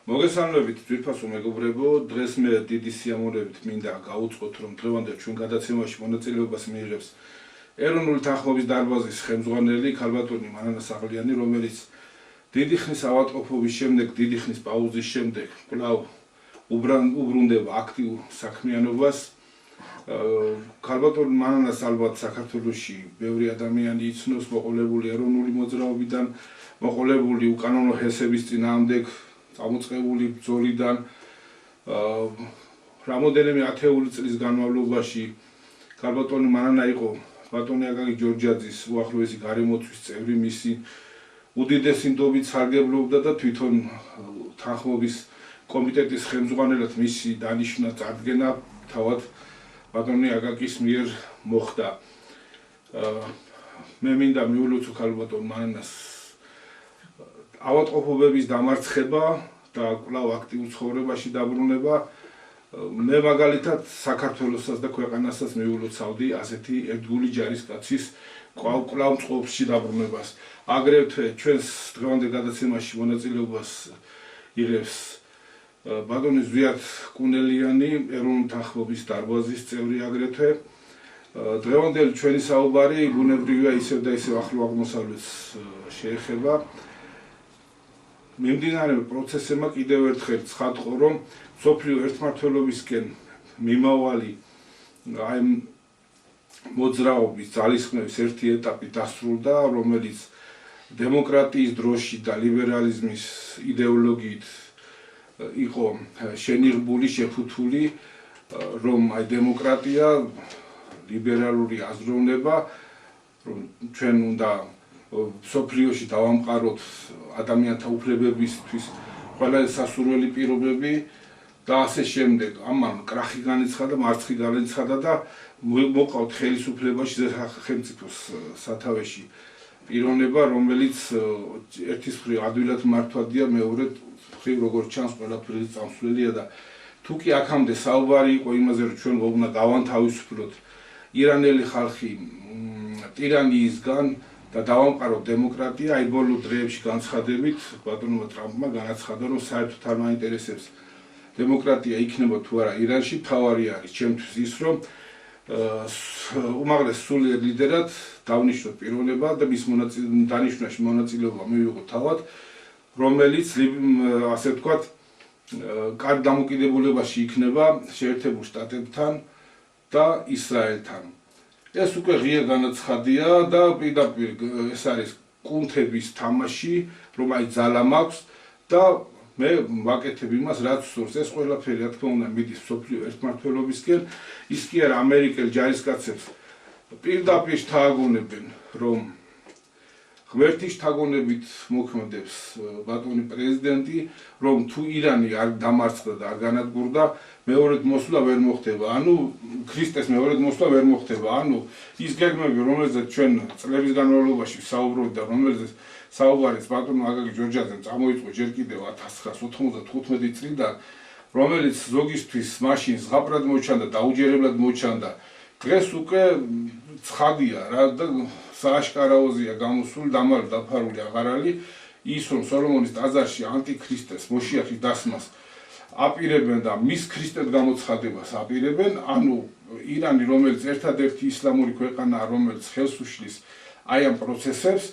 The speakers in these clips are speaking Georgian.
მოგესალმებით ძვირფასო მეგობრებო, დღეს მე დიდი სიამოვნებით მინდა გავუწყოთ, რომ დღევანდელ ჩვენ გადაცემაში მონაწილეობას მიიღებს ეროვნული თანხმობის დარბაზის ხელმძღვანელი ქალბატონი მანანა საღლიანი, რომელიც დიდი ხნის ავადმყოფობის შემდეგ, დიდი ხნის პაუზის შემდეგ კვლავ უბრუნდება აქტიურ საქმიანობას. ქალბატონი მანანას ალბათ საქართველოში ბევრი ადამიანი იცნობს, მოყოლებული ეროვნული მოძრაობიდან, მოყოლებული უკანონო ჰესების წინააღმდეგ წამოწყებული ბრძოლიდან, რამოდენიმე ათეული წლის განმავლობაში ქალბატონი მანანა იყო ბატონი აკაკი ჯორჯაძის უახლოესი გარემოწვის წევრი, მისი უდიდესი ნდობით სარგებლობდა და თვითონ თანხმობის კომიტეტის ხელმძღვანელად მისი დანიშვნა წარდგენა თავად ბატონი აკაკის მიერ მოხდა. მე მინდა მიულოცო ქალბატონ მანანას ავადმყოფობების დამარცხება და კვლავ აქტიურ ცხოვრებაში დაბრუნება. მე მაგალითად საქართველოსაც და ქვეყანასაც მიულოცავდი ასეთი ერთგული ჯარისკაცის კვლავ წყობში დაბრუნებას. აგრეთვე ჩვენს დღევანდელ გადაცემაში მონაწილეობას იღებს ბატონი ზვიად კუნელიანი, ეროვნული თანხმობის დარბაზის წევრი აგრეთვე. დღევანდელი ჩვენი საუბარი ბუნებრივია ისევ და ისევ ახლო აღმოსავლეთს შეეხება. მიმდინარე პროცესებმა კიდევ ერთხელ ცხადყო, რომ მსოფლიო ერთმართველობისკენ მიმავალი აი მოძრაობის ძალისხმევის ერთი ეტაპი დასრულდა, რომელიც დემოკრატიის დროში და ლიბერალიზმის იდეოლოგიით იყო შენიღბული, შეფუთული, რომ აი დემოკრატია, ლიბერალური აზროვნება, რომ ჩვენ უნდა მსოფლიოში დავამყაროთ ადამიანთა უფლებებისთვის ყველა სასურველი პირობები და ასე შემდეგ. ამან კრახი განიცხადა, მარცხი განიცხადა და მოყავთ ხელისუფლებაში სახელმწიფოს სათავეში პიროვნება, რომელიც ერთის მხრივ ადვილად მართვადია, მეორედ მხრივ როგორც ჩანს ყველაფერი წამსვლელია და თუ კი აქამდე საუბარი იყო იმაზე, რომ ჩვენ უნდა გავანთავისუფლოთ ირანელი ხალხი ტირანიისგან და დავამყაროთ დემოკრატია, აი ბოლო დღეებში განცხადებით ბატონმა ტრამპმა განაცხადა, რომ საერთოდ არ მაინტერესებს დემოკრატია იქნება თუ არა ირანში, მთავარი არის ჩემთვის ის, რომ უმაღლეს სულიერ ლიდერად დავნიშნოთ პიროვნება და მის დანიშვნაში მონაწილეობა მივიღოთ თავად, რომელიც ასე ვთქვათ, კარგ დამოკიდებულებაში იქნება შეერთებულ შტატებთან და ისრაელთან. ეს უკვე ღია განაცხადია და პირდაპირ ეს არის კუნთების თამაში, რომ აი ძალა მაქვს და მე ვაკეთებ იმას, რაც სურს. ეს ყველაფერი რა თქმა უნდა მიდის მსოფლიო ერთმართველობისკენ. ის კი არა ამერიკელ ჯარისკაცებს პირდაპირ შთააგონებენ, რომ ღმერთის შთაგონებით მოქმედებს ბატონი პრეზიდენტი, რომ თუ ირანი არ დამარცხდა და არ განადგურდა, მეორედ მოსვლა ვერ მოხდება. ანუ ქრისტეს მეორედ მოსვლა ვერ მოხდება. ანუ ის გეგმები, რომელზეც ჩვენ წლების განმავლობაში საუბრობთ და რომელზეც საუბარიც ბატონმა აკაკი ჯორჯაძემ წამოიწყო ჯერ კიდევ 1995 წლიდან, რომელიც ზოგისთვის მაშინ ზღაპრად მოჩანდა, დაუჯერებლად მოჩანდა, დღეს უკვე ცხადია რა და სააშკარაოზია გამოსული, დამალ დაფარული აღარალი ის, რომ სოლომონის ტაძარში ანტიქრისტეს მოშიახის დასმას აპირებენ და მის ქრისტედ გამოცხადებას აპირებენ. ანუ ირანი, რომელიც ერთადერთი ისლამური ქვეყანაა, რომელიც ხელს უშლის აი ამ პროცესებს,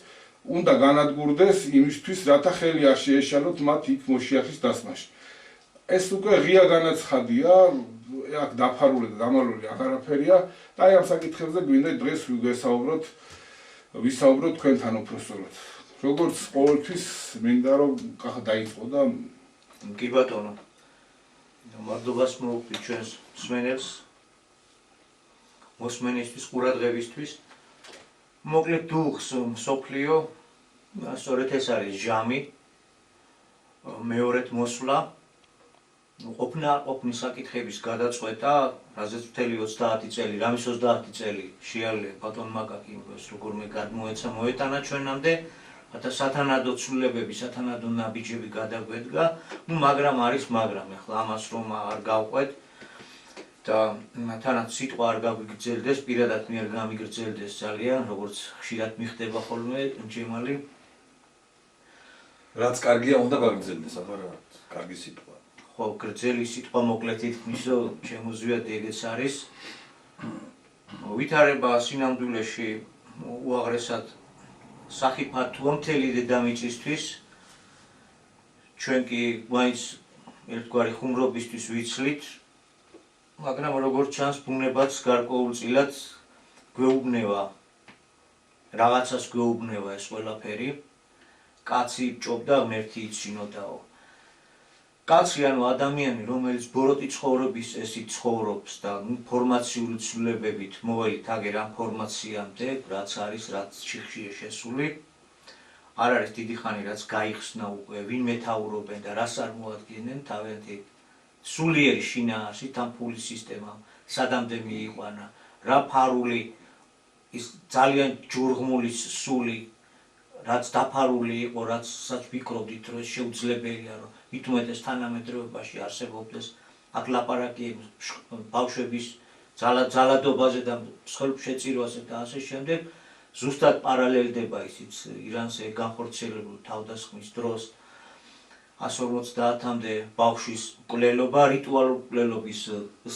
უნდა განადგურდეს იმისთვის, რათა ხელი არ შეეშალოთ მათ იქ მოშიახის დასმაში. ეს უკვე ღია განაცხადია, აქ დაფარული და დამალული აღარაფერია და აი ამ საკითხებზე გვინდა დღეს ვისაუბროთ თქვენთან უпроსტოდ. როგორც ყოველთვის მინდა რომ კახა დაიწყო და კი ბატონო. მადლობას მოვუხდით ჩვენს მსმენელს, მოსმენისთვის, ყურადღებისთვის. მოკლედ დუხს მსოფლიო, სწორედ ეს არის ჟამი, მეორედ მოსვლა, ყოფნის საკითხების გადაწყვეტა, რაზეც მთელი 30 წელი, რამის 30 წელი შეალე ბატონმა აკაკიმ როგორმე გადმოეცა, მოეტანა ჩვენამდე, და სათანადო ცვლილებები, სათანადო ნაბიჯები გადაგვედგა, მაგრამ არის მაგრამ, ახლა ამას რომ არ გავყვეთ და თანაც სიტყვა არ გაგვიგრძელდეს, პირადად მე არ გამიგრძელდეს ძალიან, როგორც ხშირად მიხდება ხოლმე ჯემალი. რაც კარგია უნდა გაგრძელდეს, აბა კარგი სიტყვა. ხო, გრძელი სიტყვა მოკლედ თითქმის შემოზვიადი ეგეც არის. ვითარება სინამდვილეში უაღრესად სახიფათოა მთელი დედამიწისთვის. ჩვენ კი მაინც ერთგვარი ხუმრობისთვის ვიცლით, მაგრამ როგორც ჩანს, ბუნებაც გარკვეულწილად გვეუბნება, რაღაცას გვეუბნება ეს ყველაფერი. კაცი ჭობდა, ღმერთი იცინოდაო. კაცი ანუ ადამიანი, რომელიც ბოროტი ცხოვრების წესით ცხოვრობს და ფორმაციული ცვლილებებით მოველით აგერ ამ ფორმაციამდე, რაც არის, რაც ჩიხშია შესული, არ არის დიდი ხანი, რაც გაიხსნა უკვე, ვინ მეთაურობენ და რას არ მოადგენენ, თავიანთი სულიერი შინაარსით ამ ფულის სისტემამ სადამდე მიიყვანა, რა ფარული ის ძალიან ჯურღმული სული, რაც დაფარული იყო, რაცაც ვიკრობდით, რომ შეუძლებელია, რომ მით უმეტეს თანამედროვეობაში არსებობდეს აქ ლაპარაკი ბავშვების ძალადობაზე და მსხვერპლშეწირვაზე და ასე შემდეგ, ზუსტად პარალელდება ისიც ირანზე განხორციელებულ თავდასხმის დროს 150-მდე ბავშვის მკვლელობა, რიტუალურ მკვლელობის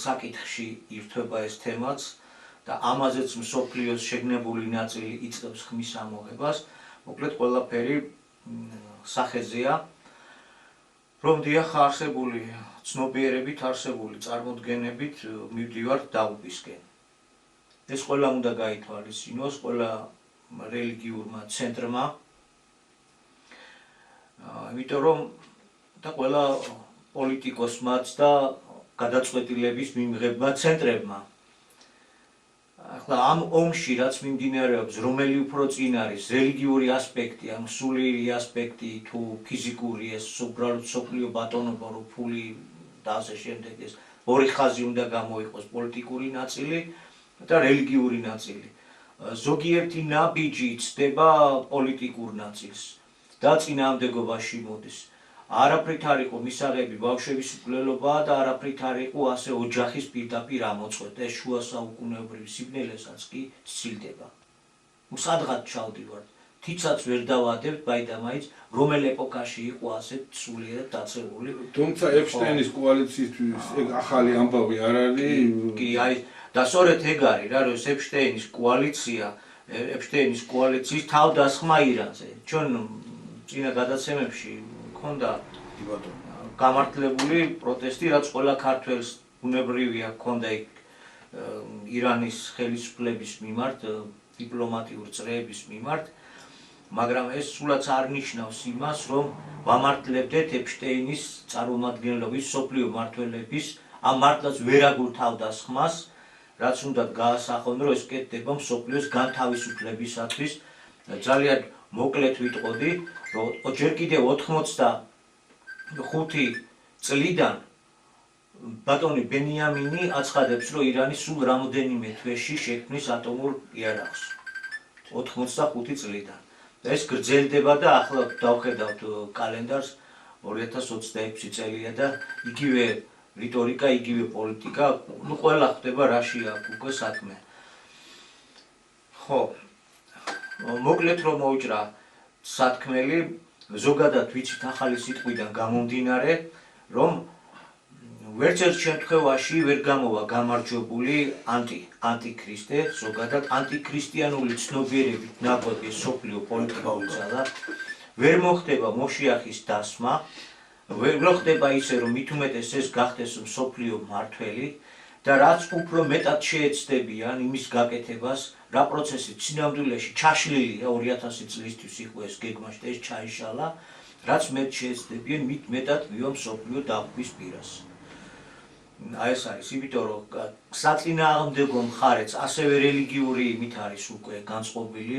საკითხში ირთვება ეს თემაც და ამაზეც მსოფლიოს შეგნებული ნაწილი იწყებს ხმის ამოღებას. მოკლედ ყველაფერი სახეზეა, რომ დიახ არსებული ცნობიერებით, არსებული წარმოდგენებით მივდივართ დაუბისკენ. ეს ყველა უნდა გაითვალისწინოს, ყველა რელიგიურმა ცენტრმა, იმიტომ რომ და ყველა პოლიტიკოსმაც და გადაწყვეტილების მიმღებმა ცენტრებმა. ახლა ამ ომში რაც მიმდინარეობს, რომელი უფრო წინ არის, რელიგიური ასპექტი, ან სულიერი ასპექტი თუ ფიზიკური ეს უბრალოდ სოფლიო ბატონობა, რო ფული და ასე შემდეგ ეს ორი ხაზი უნდა გამოიყოს, პოლიტიკური ნაწილი და რელიგიური ნაწილი. ზოგიერთი ნაბიჯი ცდება პოლიტიკურ ნაწილს და წინააღმდეგობაში მოდის. არაფრით არ იყო მისაღები ბავშვების მკვლელობა და არაფრით არ იყო ასე ოჯახის პირდაპირ ამოწყვეტა, ეს შუა საუკუნეობრივი სიბნელესაც კი ცილდება. სადღაც ჩავდივართ, თიცაც ვერ დავადებთ მაინც რომელ ეპოქაში იყო ასეთ სულიერად დაწეული. თუმცა ეპშტაინის კოალიციისთვის ეგ ახალი ამბავი არ არის. კი, აი და სწორედ ეგ არის რა, რომ ეპშტაინის კოალიციის თავდასხმა ირანზე. ჩვენ წინა გადაცემებში მქონდა გამართლებული პროტესტი, რაც ყველა ქართველს ბუნებრივია ჰქონდა იქ ირანის ხელისუფლების მიმართ, დიპლომატიურ წრეების მიმართ, მაგრამ ეს სულაც არ ნიშნავს იმას, რომ ვამართლებდეთ ეპშტაინის წარმომადგენლობის სოფლიო მმართველების ამ მართლაც ვერაგულ თავდასხმას, რაც უნდა გაასახონ, რომ ეს კეთდება მსოფლიოს განთავისუფლებისათვის. ძალიან მოკლედ ვიტყოდი, რომ ჯერ კიდევ 85 წლიდან ბატონი ბენიამინი აცხადებს, რომ ირანი სულ რამოდენიმე თვეში შექმნის ატომურ იარაღს. 85 წლიდან. ეს გრძელდება და ახლა დავხედავთ კალენდარს 2026 წელია და იგივე რიტორიკა, იგივე პოლიტიკა, ყველა ხდება რაში აქვს უკვე საქმე. ხო, მოკლედ რომ მოვჭრა სათქმელი, ზოგადად ვიცით ახალი სიტყვიდან გამომდინარე, რომ ვერც ერთ შემთხვევაში ვერ გამოვა გამარჯვებული ანტიქრისტე, ზოგადად ანტიქრისტიანული ცნობიერებით ნაყოფი სოფლიო პოლიტიკური ძალა, ვერ მოხდება მოშიახის დასმა, ვერ მოხდება ისე, რომ მით უმეტეს ეს გახდეს მსოფლიო მმართველი და რაც უფრო მეტად შეეცდებიან იმის გაკეთებას, რა პროცესი სინამდვილეში ჩაშლილია 2000 წლისთვის იყო ეს გეგმაში და ეს ჩაიშალა, რაც მეტ შეეცდებიან, მით მეტად ვიო მსოფლიო დაღუპვის პირას. აი ეს არის, იმიტომ რომ საწინააღმდეგო მხარეც ასევე რელიგიური იმით არის უკვე განწყობილი,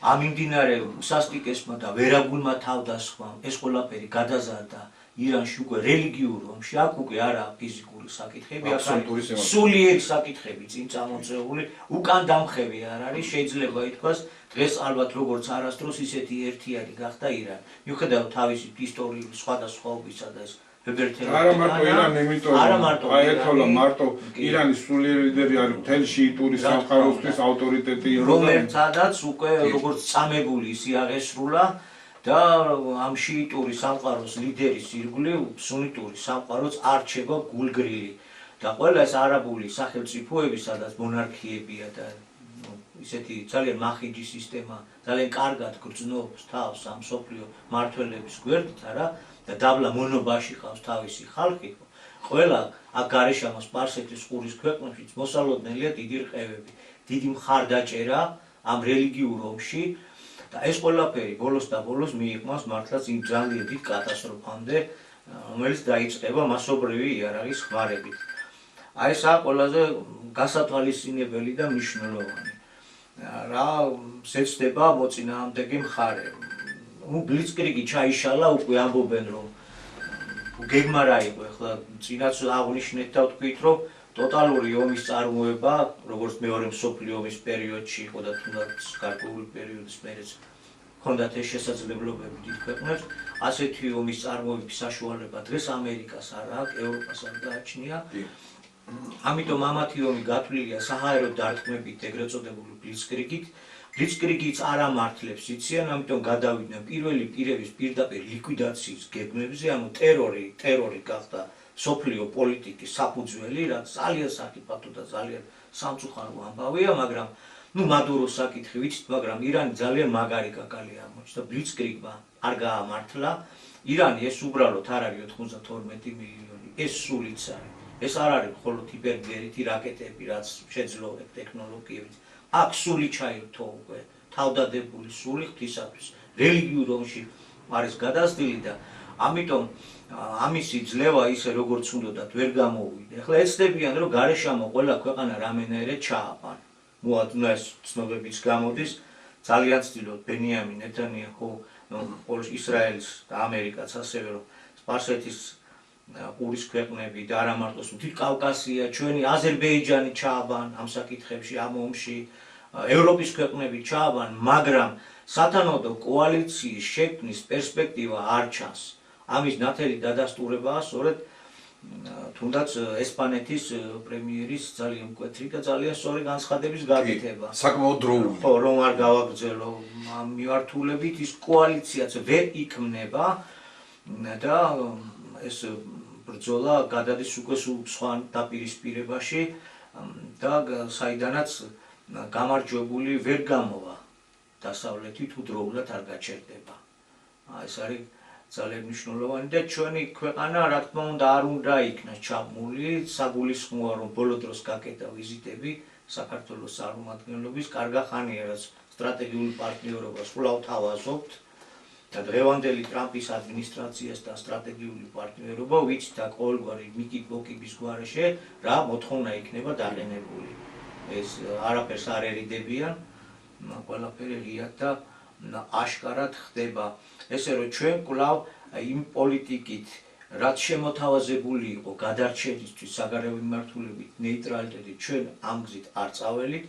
ამ მიმდინარე სასტიკესმა და ვერაგულმა თავდასხმამ ეს ყველაფერი გადაზარდა ირანში უკვე რელიგიურ ომში, აქ უკვე არა ფიზიკური საკითხები, აქ სულიერი საკითხები წინ წამოწეული, უკან დამხევი არ არის, შეიძლება ითქვას, დღეს ალბათ როგორც არასდროს ისეთი ერთიანი გახდა ირანი. მიუხედავად თავისი ისტორიული სხვადასხვაობისა და ეს არა მარტო ირანი, იმიტომ რომ აიათოლა მარტო ირანის სულიერი ლიდერი არის მთელი შიიტური სამყაროსთვის ავტორიტეტი, რომელთაც უკვე როგორც წამებული ისი აღესრულა და ამ შიიტური სამყაროს ლიდერის ირგვლივ სუნიტური სამყაროც არჩება გულგრილი და ყველა ეს არაბული სახელმწიფოები, სადაც მონარქიებია და ისეთი ძალიან მახინჯი სისტემა, ძალიან კარგად გრძნობს თავს ამ მსოფლიო მმართველების გვერდით, არა და დაბლა მონობაში ყავს თავისი ხალხი. ყველა აქ გარეშემო სპარსეთის ყურის ქვეყნებშიც მოსალოდნელია დიდი რყევები, დიდი მხარდაჭერა ამ რელიგიურ ომში და ეს ყველაფერი ბოლოს და ბოლოს მიიყვანს მართლაც იმ ძალიან დიდ კატასტროფამდე, რომელიც დაიწყება მასობრივი იარაღის ხმარებით. აი ესაა ყველაზე გასათვალისწინებელი და მნიშვნელოვანი. რა შეცდება მოწინააღმდეგე მხარე. ბლიცკრიგი ჩაიშალა, უკვე ამბობენ რომ გეგმა რა იყო, ახლა წინაც აღნიშნეთ და ვთქვით, რომ ტოტალური ომის წარმოება, როგორც მეორე მსოფლიო ომის პერიოდში იყო და თუნდაც გარკვეული პერიოდის მერეც ჰქონდათ ეს შესაძლებლობები დიდ ქვეყნებს, ასეთი ომის წარმოების საშუალება დღეს ამერიკას არ აქვს, ევროპას არ გააჩნია. ამიტომ ამათი ომი გათვლილია საჰაერო დარტყმებით, ეგრეთ წოდებული ბლიცკრიგით. ბლიცკრიგიც არ ამართლებს იციან, ამიტომ გადავიდნენ პირველი პირების პირდაპირ ლიკვიდაციის გეგმებზე, ანუ ტერორი გახდა სოფლიო პოლიტიკის საფუძველი, რაც ძალიან საკიფათო და ძალიან სამწუხარო ამბავია, მაგრამ მადუროს საკითხი ვიცით, მაგრამ ირანი ძალიან მაგარი კაკალი აღმოჩნდა, ბლიცკრიგმა არ გაამართლა. ირანი ეს უბრალოდ არ არის 92 მილიონი, ეს სულიც არის. ეს არ არის მხოლოდ ჰიპერგერითი რაკეტები, რაც შეძლო ტექნოლოგიებით. აქ სული ჩაირთო უკვე, თავდადებული სული ღვთისათვის, რელიგიურ ომში არის გადასდილი და ამიტომ ამისი ძლევა ისე როგორც უნდათ ვერ გამოვიდა. ახლა ეცდებიან რომ გარეშემო ყველა ქვეყანა რამენაერად ჩააბან. მოადნა ეს ცნობებიც გამოდის, ძალიან ცდილობ ბენიამინ ნეთანიაჰუ, ისრაელის და ამერიკაც ასევე რომ სპარსეთის ყურის ქვეყნები და არა მარტო მთელი კავკასია, ჩვენი აზერბაიჯანი ჩააბან ამ საკითხებში, ამ ომში, ევროპის ქვეყნები ჩააბან, მაგრამ სათანადო კოალიციის შექმნის პერსპექტივა არ ჩანს. ამის ნათელი დადასტურებაა სწორედ თუნდაც ესპანეთის პრემიერის ძალიან მკვეთრი და ძალიან სწორი განცხადების გაკეთება. საკმაოდ დროული. ხო, რომ არ გავაგრძელო ამ მიმართულებით, ის კოალიციაც ვერ იქმნება და ეს ბრძოლა გადადის უკვე სხვა დაპირისპირებაში და საიდანაც გამარჯვებული ვერ გამოვა დასავლეთი თუ დროულად არ გაჩერდება. ეს არის ძალიან მნიშვნელოვანი და ჩვენი ქვეყანა რა თქმა უნდა არ უნდა იქნას ჩაბმული, საგულისხმოა რომ ბოლო დროს გაკეთა ვიზიტები საქართველოს წარმომადგენლობის, კარგა ხანია რაც სტრატეგიული პარტნიორობას კვლავ თავაზობთ და დღევანდელი ტრამპის ადმინისტრაციასთან სტრატეგიული პარტნიორობა ვიცით და ყოველგვარი მიკი-ბოკიბის გვარეშე რა მოთხოვნა იქნება დაყენებული. ეს არაფერს არ ერიდებიან, ყველაფერი ღიად და აშკარად ხდება. ესე რომ ჩვენ კვლავ იმ პოლიტიკით, რაც შემოთავაზებული იყო გადარჩენისთვის საგარეო მიმართულებით ნეიტრალიტეტით, ჩვენ ამ გზით არ წაველით,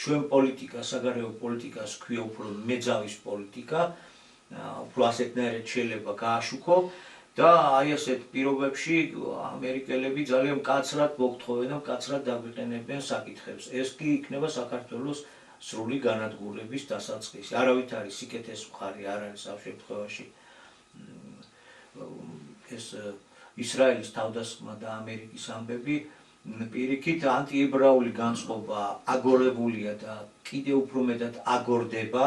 ჩვენ პოლიტიკა, საგარეო პოლიტიკას ქვია უფრო მეძავის პოლიტიკა, უფრო ასეთნაირად შეიძლება გააშუქო და აი ასეთ პირობებში ამერიკელები ძალიან მკაცრად მოგთხოვენ და მკაცრად დაგვიყენებენ საკითხებს. ეს კი იქნება საქართველოს სრული განადგურების დასაწყისი. არავით არის სიკეთეს მხარი არ არის ამ შემთხვევაში. ეს ისრაელის თავდასხმა და ამერიკის ამბები პირიქით ანტიებრაული განწყობა აგორებულია და კიდევ უფრო მეტად აგორდება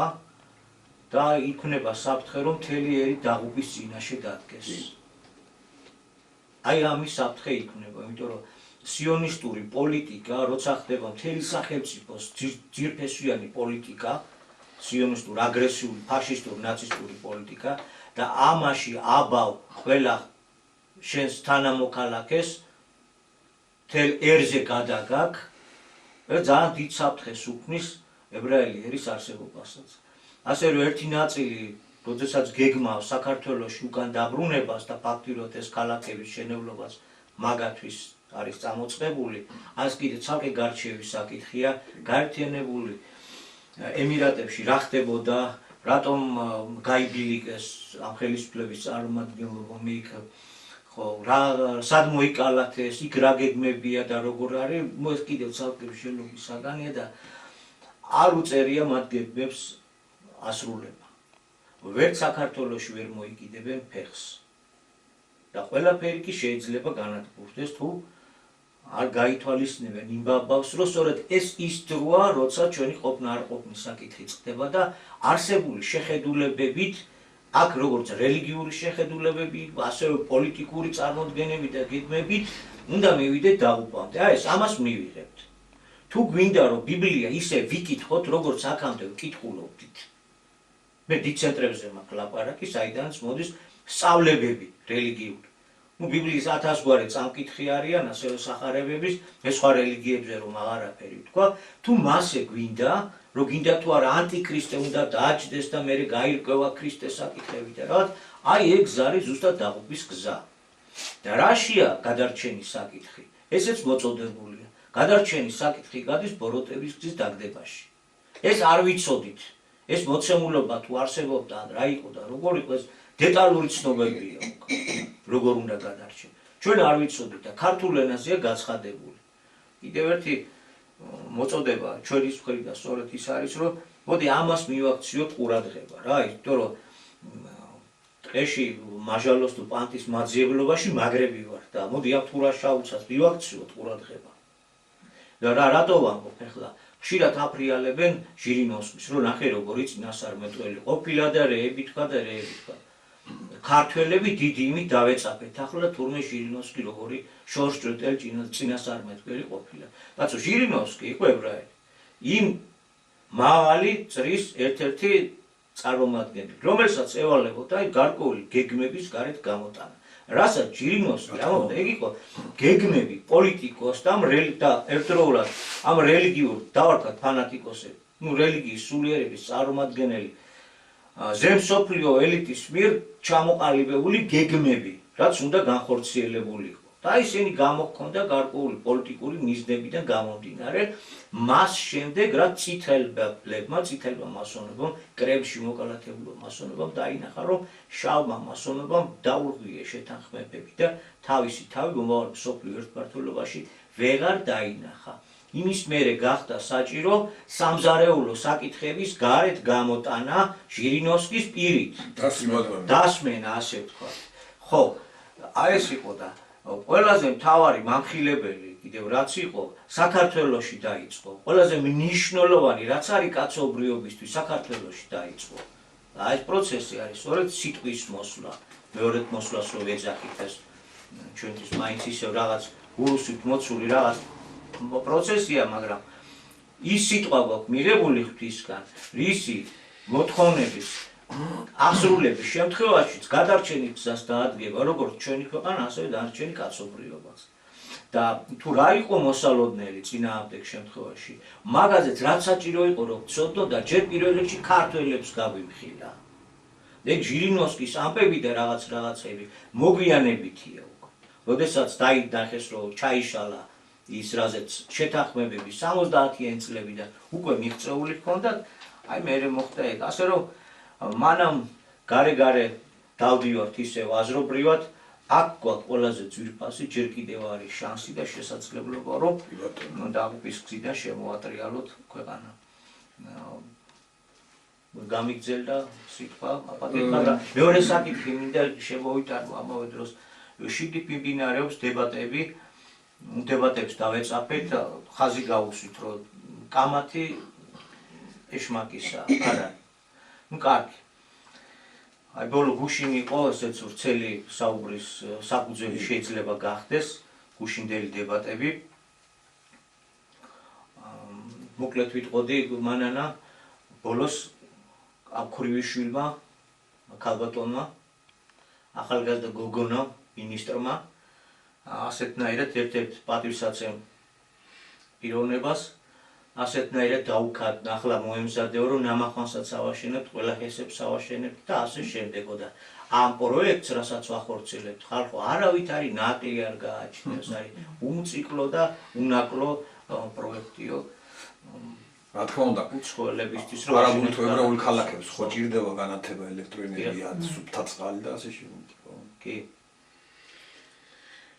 და იქნება საფრთხე რომ მთელი ერი დაღუპვის წინაშე დადგეს. აი ამის საფრთხე იქნება, იმიტომ რომ სიონისტური პოლიტიკა, როცა ხდება მთელი სახელმწიფოს ძირფესვიანი პოლიტიკა, სიონისტური, აგრესიული, ფაშისტური, ნაცისტური პოლიტიკა და ამაში აბავ ყველა შენს თანამოქალაქეს მთელ ერზე გადაგაგ და ძალიან დიდ საფრთხეს უქმნის ებრაელი ერის არსებობასაც. ასე რომ ერთი ნაწილი, როდესაც გეგმავს საქართველოში უკან დაბრუნებას და ფაქტიურად ეს ქალაქების შენებლობას მაგათვის არის წამოწყებული, ამას კიდე ცალკე გარჩევის საკითხია, გაერთიანებული ემირატებში რა ხდებოდა, რატომ გაიბილიკეს ამ ხელისუფლების წარმომადგენლობა იქ, ხო, სად მოიკალათ ეს, იქ რა გეგმებია და როგორ არის, ეს კიდევ ცალკე შენობის საგანია და არ უწერია მათ გეგმებს ასრულება. ვერც საქართველოში ვერ მოიკიდებენ ფეხს. და ყველაფერი კი შეიძლება განადგურდეს თუ არ გაითვალისწინებენ იმ ბაბავს, რომ სწორედ ეს ის დროა, როცა ჩვენი ყოფნა არ ყოფნის საკითხი წყდება და არსებული შეხედულებებით, აქ როგორც რელიგიური შეხედულებები, ასევე პოლიტიკური წარმოდგენები და გეგმებით, უნდა მივიდეთ დაღუპვამდე. აი ეს ამას მივიღებთ. თუ გვინდა რომ ბიბლია ისე ვიკითხოთ, როგორც აქამდე ვკითხულობდით. მე დიდ ცენტრებზე მაქვს ლაპარაკი, საიდანაც მოდის სწავლებები რელიგიური. ბიბლიის 1000 გვარი წამკითხი არიან, ასევე სახარებების, მე სხვა რელიგიებზე რომ აღარაფერი ვთქვა, თუ მასე გვინდა, რომ გინდა თუ არა ანტიქრისტე უნდა დააჭდეს და მე გაირკვევა ქრისტეს საკითხები და რაღაც, აი ეგ არის ზუსტად დაღუპვის გზა. და რაშია გადარჩენის საკითხი? ესეც მოწოდებულია. გადარჩენის საკითხი გადის ბოროტების გზის დაგდებაში. ეს არ ვიცოდით. ეს მოცემულობა თუ არსებობდა, რა იყო და როგორ იყო ეს დეტალური ცნობებია, როგორ უნდა გადარჩენ. ჩვენ არ ვიცოდით და ქართულ ენაზეა გაცხადებული. კიდევ ერთი მოწოდება ჩვენის მხრიდან სწორედ ის არის, რომ მოდი ამას მივაქციოთ ყურადღება, რა, იმიტომ რომ ტყეში მაჟალოს თუ პანტის მაძიებლობაში მაგრები ვარ და მოდი აქ თუ რა შაუცას მივაქციოთ ყურადღება. და რატო ვამბობ ახლა? ხშირად აფრიალებენ ჟირინოვსკის, რომ ნახე როგორი წინასწარმეტყველი ყოფილა და რეები თქვა და რეები თქვა. ქართველები დიდი იმით დავეწაფეთ ახლა თურმე ჟირინოვსკი როგორი შორშტრეტელ წინასწარმეტყველი ყოფილა. კაცო ჟირინოვსკი იყო ებრაელი. იმ მაღალი წრის ერთ-ერთი წარმომადგენელი, რომელსაც ევალებოდა აი გარკვეული გეგმების გარეთ გამოტანა. რასაც ჟირინოვსკი ამბობდა, ეგ იყო გეგმები პოლიტიკოს და ერთდროულად ამ რელიგიურ დავარქვათ ფანატიკოსები, რელიგიის სულიერების წარმომადგენელი ზემსოფლიო ელიტის მიერ ჩამოყალიბებული გეგმები, რაც უნდა განხორციელებულიყო. და ისინი გამოჰქონდა გარკვეული პოლიტიკური მიზნებიდან გამომდინარე, მას შემდეგ რაც წითელმა მასონებამ, კრემლში მოკალათებულმა მასონებამ დაინახა, რომ შავმა მასონებამ დაურღვიეს შეთანხმებები და თავისი თავი მომავალ მსოფლიო ერთმართველობაში ვეღარ დაინახა. იმის მერე გახდა საჭირო სამზარეულო საკითხების გარეთ გამოტანა ჟირინოვსკის პირით. დასმენა, ასე ვთქვათ. ხო, აი ეს იყო და ყველაზე მთავარი მამხილებელი კიდევ რაც იყო, საქართველოში დაიწყო. ყველაზე მნიშვნელოვანი რაც არის კაცობრიობისთვის საქართველოში დაიწყო. და ეს პროცესი არის სწორედ სიტყვის მოსვლა. მეორედ მოსვლას რო ეძახით ეს ჩვენთვის მაინც ისევ რაღაც გულუსით მოცული რაღაც პროცესია, მაგრამ ის სიტყვა გვაქვს მიღებული ღვთისგან, რისი მოთხოვნების აღსრულების შემთხვევაშიც გადარჩენის გზას დაადგება როგორც ჩვენი ქვეყანა, ასევე დანარჩენი კაცობრიობაც. და თუ რა იყო მოსალოდნელი წინააღმდეგ შემთხვევაში, მაგაზეც რაც საჭირო იყო რომ ვცოდნო და ჯერ პირველ რიგში ქართველებს გავიმხილა. ეგ ჟირინოვსკის ამბები და რაღაცები მოგვიანებითია უკვე. როდესაც დაინახეს რომ ჩაიშალა ის რაზეც შეთანხმებები 70-იან წლებიდან უკვე მიღწეული ჰქონდათ, აი მე მოხდა ეგ. ასე რომ მანამ გარე დავდივართ ისევ აზრობრივად, აქ გვაქვს ყველაზე ძვირფასი, ჯერ კიდევ არის შანსი და შესაძლებლობა, რომ დაღუპვის გზიდან შემოატრიალოთ ქვეყანა. გამიგზელდა სიტყვა აპატეთ, მაგრამ მეორე საკითხი მინდა შემოვიტანო ამავე დროს. შიგნით მიმდინარეობს დებატებს დავეწაფეთ, ხაზი გავუსვით, რომ კამათი ეშმაკისა არ არის. კარგი. აი ბოლო გუშინ იყო ესეც ვრცელი საუბრის საფუძველი შეიძლება გახდეს გუშინდელი დებატები. მოკლედ ვიტყოდი მანანა ბოლოს აფქრივიშვილმა, ქალბატონმა, ახალგაზრდა გოგონა მინისტრმა ასეთნაირად ერთ-ერთ პატივსაცემ პიროვნებას ასეთნაირად დაუქადნა, ახლა მოემზადებო, რომ ნამახვანსაც ავაშენებთ, ყველა ჰესებს ავაშენებთ და ასე შემდეგო და ამ პროექტს, რასაც ვახორციელებთ, ხალხო არავით არის ნაკლი არ გააჩნიოს, არის უმციკლო და უნაკლო პროექტიო. რა თქმა უნდა, უცხოელებისთვის რომ არაბულ თუ ებრაულ ქალაქებს ხო ჭირდება განათება ელექტროენერგია, სუფთა წყალი და ასე შემდეგ. კი.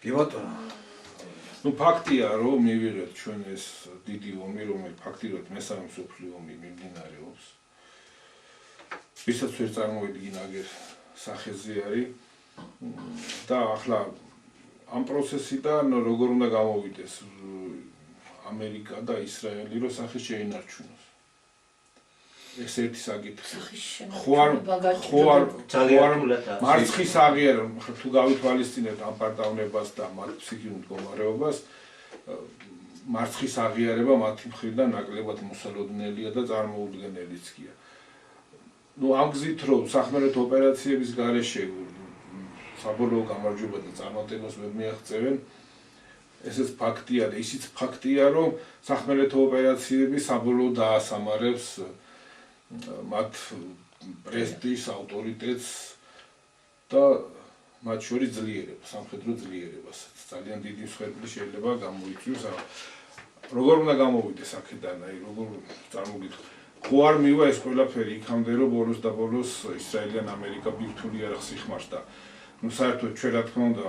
კი ბატონო. ფაქტია, რომ მივიღეთ ჩვენ ეს დიდი ომი, რომელიც ფაქტიურად მესამე მსოფლიო ომი მიმდინარეობს. ვისაც ვერ წარმოვიდგინ აგერ სახეზე არის და ახლა ამ პროცესიდან როგორ უნდა გამოვიდეს ამერიკა და ისრაელი რომ სახე შეინარჩუნოს ეს ერთი საკითხი ხო არ მარცხის აღიარება თუ გავითვალისწინებთ ამ პარტავნებას და მათ ფსიქიკურ მდგომარეობას მარცხის აღიარება მათი მხრიდან ნაკლებად მოსალოდნელია და წარმოუდგენელიც გია. ნუ ამ გზით რომ სახმელეთო ოპერაციების გარეშე საბოლოო გამარჯვება და წარმატებას ვერ მიაღწევენ ესეც ფაქტია და ისიც ფაქტია რომ სახმელეთო ოპერაციები საბოლოოდ დაასამარებს მათ პრესტიჟს, ავტორიტეტს და მათ შორის ძლიერებას, სამხედრო ძლიერებას. ძალიან დიდი მსხვერპლი შეიძლება გამოიწვიოს. როგორ უნდა გამოვიდეს აქედან, როგორ წარმოგიდგენთ. ხო არ მივა ეს ყველაფერი იქამდე რომ ბოლოს და ბოლოს ისრაელიდან ამერიკა ბირთვული არახს იხმარს და ნუ საერთოდ ჩვენ რა თქმა უნდა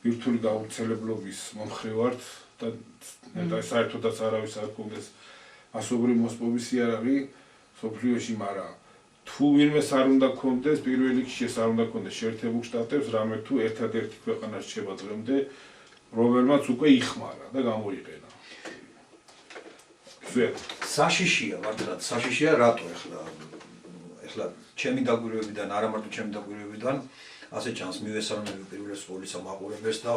ბირთვული გავრცელებლობის მომხრე ვართ და საერთოდაც არავის არ გქონდეს ასობრივი მოსპობის იარაღი სოფლიოში, მაგრამ თუ ვინმეს არ უნდა გქონდეს, პირველ რიგში ეს არ უნდა გქონდეს შეერთებულ შტატებს, რამე თუ ერთადერთი ქვეყანა რჩება დღემდე, რომელმაც უკვე იხმარა და გამოიყენა. საშიშია, მართლაც საშიშია რატო ეხლა ჩემი დაგვირვებიდან, არა მარტო ჩემი დაგვირვებიდან, ასე ჩანს მივესალმები პირველ სკოლისა მაყურებელს და